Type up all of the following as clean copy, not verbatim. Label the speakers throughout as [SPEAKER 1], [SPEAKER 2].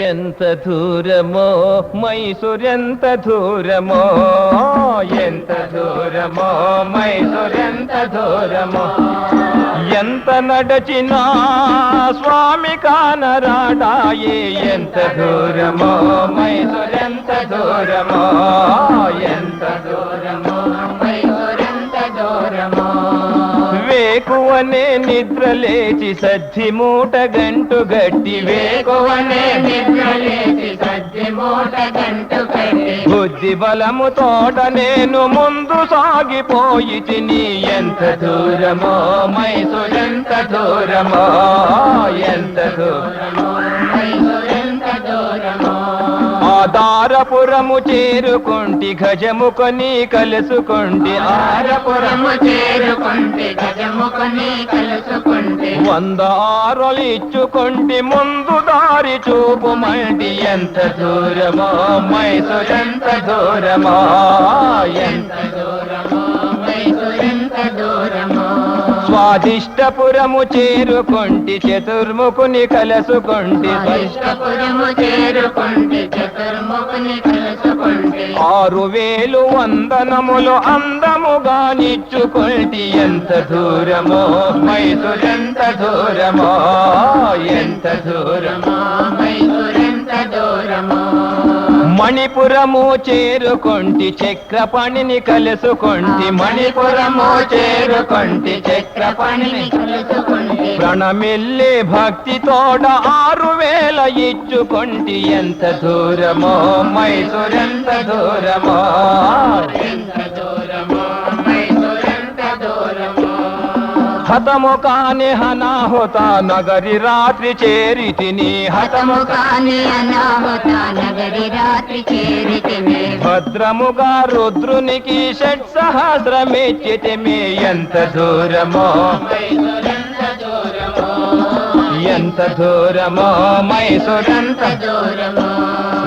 [SPEAKER 1] ఎంత దూరమో మైసూరెంత దూరమో, ఎంత దూరమో మైసూరెంత దూరమో, ఎంత నడచినా స్వామి కానరాడాయే, ఎంత దూరమో మైసూరెంత దూరమో, ఎంత దూరమో మైసూరెంత దూరమో. వేకువనే నిద్రలేచి సద్ది మూట గంటు గట్టి, వేకువనే నిద్రలేచి సద్ది మూట గంటు గట్టి, బుద్ధి బలము తోట నేను ముందు సాగిపోయి తిని, ఎంత దూరమో మైసూరెంత దూరమో, ఎంత దూరమో మైసూరెంత దూరమో. ఆదారపురము చేరుకుంటి గజము కొని కలుసుకుంటి, ఆరపురము చేరుకుంటి గజము కొని కలుసుకుంటి, 100 ఆరులు ఇచ్చుకుంటి ముందు దారి చూపుమంటి, ఎంత దూరమో మైసూరెంత దూరమో, ఎంత దూరమో మైసూరెంత దూరమో. స్వాదిష్టపురము చేరుకుంటి చతుర్ముఖుని కలసుకుంటి, స్వాదిష్టపురము చేరుకుంటి చతుర్ముఖుని కలసుకుంటి, 6000 వందనములు అందముగా నిచ్చుకుంటి, ఎంత దూరమో మైసూరెంత దూరమో, ఎంత దూరమో మైసూరెంత దూరమో. మణిపురము చేరుకుంటి చక్రపాణిని కలుసుకుంటి, మణిపురము చేరుకుంటి చక్రపాణిని కలుసుకుంటి, ప్రణమిల్లి భక్తి తోడ 6000 ఇచ్చుకుంటి, ఎంత దూరమో మైసూరెంత దూరమో, ఎంత దూరమో మైసూరెంత దూరమో. హతము కాని అనాహుత నగరి రాత్రి చేరితిని, హతము కాని అనాహుత నగరి రాత్రి చేరితిని, భద్రముగా రుద్రునికి షట్సహస్రమిచ్చితిమి, ఎంత దూరమో మైసూరెంత దూరమో, ఎంత దూరమో మైసూరెంత దూరమో.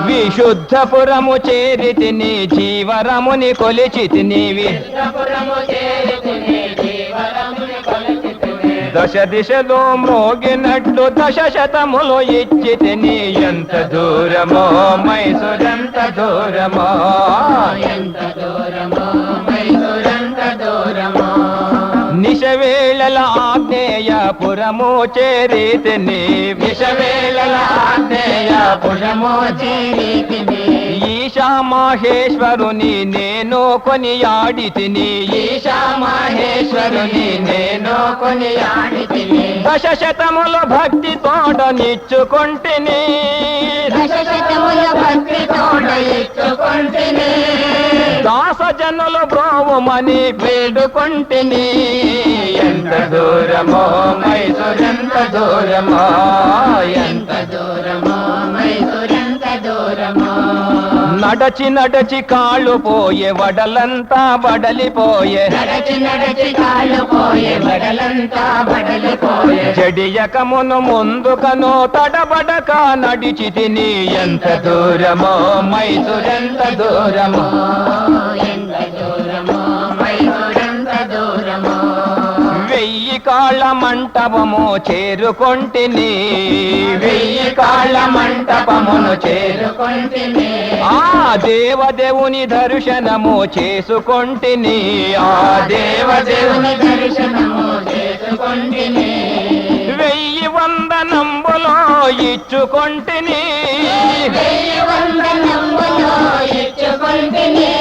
[SPEAKER 1] విశుద్ధపురము చేరితిని జీవరముని కొలిచితిని, విశుద్ధపురము చేరితిని జీవరముని కొలిచితిని, 10 దిశలో మ్రోగినట్లు 10 శతములు ఇచ్చితిని, ఎంత దూరమో మైసూరెంత దూరమో, ఎంత దూరమో మైసూరెంత దూరమో. నిశవేళల ఆగ్నేయపురము చేరితిని, విషవేళల ఆగ్నేయపురము చేరితిని, ఈశా మహేశ్వరుని నేను కొనియాడితిని, ఈశా మహేశ్వరుని నేను కొనియాడితిని, 10 శతముల భక్తి తోడ నిచ్చుకొంటిని, 10 శతముల భక్తి తోడ ఇచ్చుకొంటిని, దాసజనులు బ్రోవుమని వేడుకొంటిని, ఎంత దూరమో మైసూరెంత దూరమో, ఎంత దూరమో మైసూరెంత దూరమో. నడచి నడచి కాళ్ళు పోయే వడలంతా బడలిపోయే, నడచి నడచి కాళ్ళు పోయే వడలంతా బడలిపోయే, జడియకమును ముందుకను తడబడక నడిచి తిని, ఎంత దూరమో మైసూరెంత దూరమో, ఎంత దూరమో మైసూరెంత దూరమో. 1000 కాళ్ళ మంటపము చేరుకొంటిని, 1000 కాళ్ళ మంటపమును చేరుకొంటిని, ఆ దేవదేవుని దర్శనము చేసుకొంటిని, ఆ దేవదేవుని దర్శనము చేసుకొంటిని, 1000 వందనంబులో ఇచ్చుకొంటిని, 1000 వందనంబులో ఇచ్చుకొంటిని,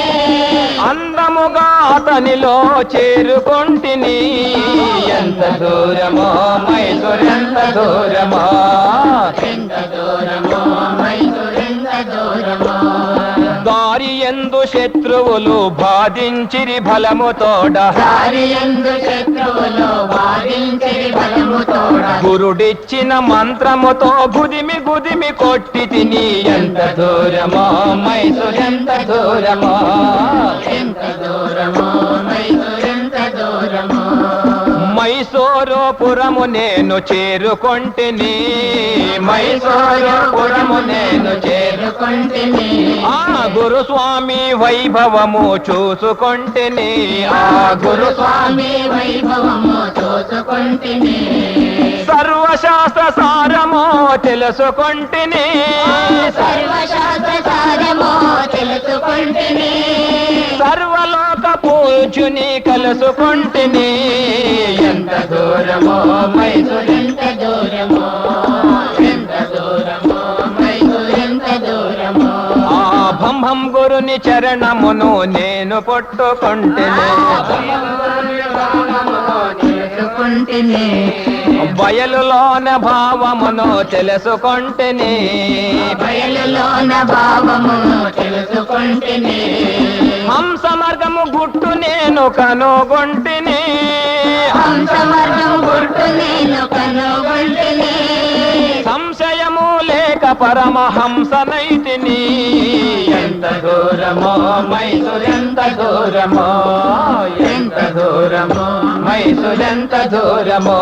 [SPEAKER 1] అందముగా అతనిలో చేరుకొంటిని, ఎంత దూరమో మైసూరెంత దూరమో, ఎంత దూరమో మైసూరెంత దూరమో. దారి యందు శత్రువులు బాధించిరి బలము తోడ, దారి యందు శత్రువులు బాధించిరి బలము తోడ, గురుడిచ్చిన మంత్రముతో గుదిమి గుదిమి కొట్టి తిని, ఎంత దూరమో మైసూరెంత దూరమో, ఎంత దూరమో మైసూరెంత దూరమో. మైసూరుపురము నేను చేరుకొంటిని, మైసూరుపురము నేను చేరుకొంటిని, ఆ గురుస్వామి వైభవము చూసుకొంటిని, ఆ గురుస్వామి వైభవము చూసుకొంటిని, సర్వశాస్త్ర సారము తెలుసుకొంటిని, తెలుసుకొంటిని. ఎంత దూరమో మైసూరెంత దూరమో, ఎంత దూరమో మైసూరెంత దూరమో. ఆ బ్రహ్మం గురుని చరణమును నేను పట్టుకొంటిని. బయలులోన భావమును తెలుసుకొంటిని.
[SPEAKER 2] బయలులోన భావమును తెలుసుకొంటిని.
[SPEAKER 1] హంస మార్గము గుట్టు నేను కనుగొంటిని.
[SPEAKER 2] హంస మార్గం గుట్టు నేను కనుగొంటిని.
[SPEAKER 1] సంశయము లేక పరమహంసనైతిని. ఎంత దూరమో మైసూరెంత దూరమో, ఎంత దూరమో మైసూరెంత దూరమో.